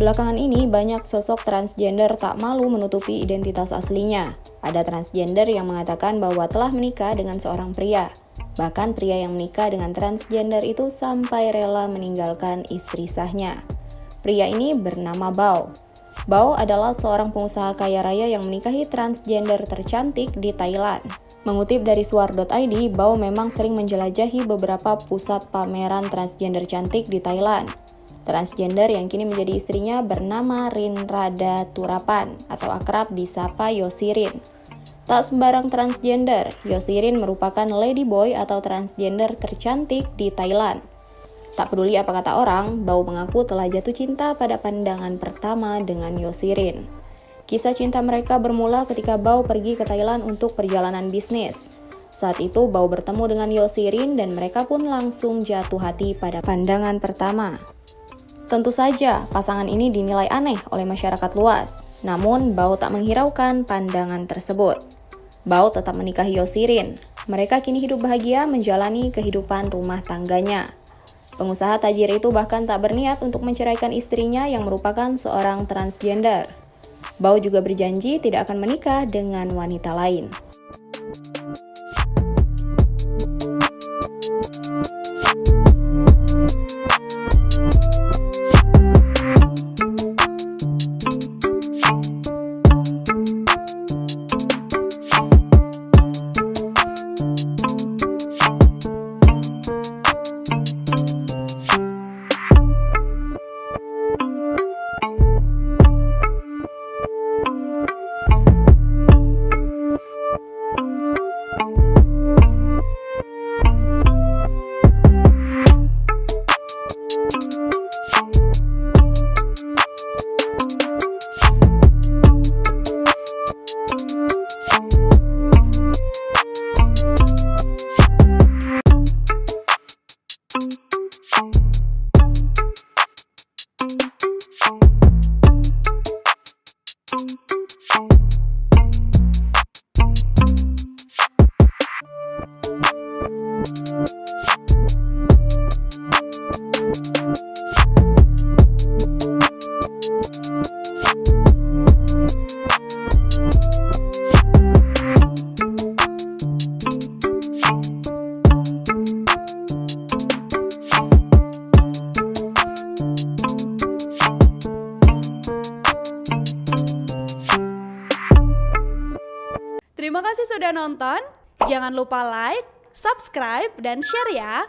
Belakangan ini banyak sosok transgender tak malu menutupi identitas aslinya. Ada transgender yang mengatakan bahwa telah menikah dengan seorang pria. Bahkan pria yang menikah dengan transgender itu sampai rela meninggalkan istri sahnya. Pria ini bernama Bao. Bao adalah seorang pengusaha kaya raya yang menikahi transgender tercantik di Thailand. Mengutip dari suar.id, Bao memang sering menjelajahi beberapa pusat pameran transgender cantik di Thailand. Transgender yang kini menjadi istrinya bernama Rinrada Turapan atau akrab disapa Yosirin. Tak sembarang transgender, Yosirin merupakan ladyboy atau transgender tercantik di Thailand. Tak peduli apa kata orang, Bao mengaku telah jatuh cinta pada pandangan pertama dengan Yosirin. Kisah cinta mereka bermula ketika Bao pergi ke Thailand untuk perjalanan bisnis. Saat itu Bao bertemu dengan Yosirin dan mereka pun langsung jatuh hati pada pandangan pertama. Tentu saja, pasangan ini dinilai aneh oleh masyarakat luas. Namun, Bao tak menghiraukan pandangan tersebut. Bao tetap menikahi Yosirin. Mereka kini hidup bahagia menjalani kehidupan rumah tangganya. Pengusaha tajir itu bahkan tak berniat untuk menceraikan istrinya yang merupakan seorang transgender. Bao juga berjanji tidak akan menikah dengan wanita lain. Terima kasih sudah nonton. Jangan lupa like, subscribe, dan share ya.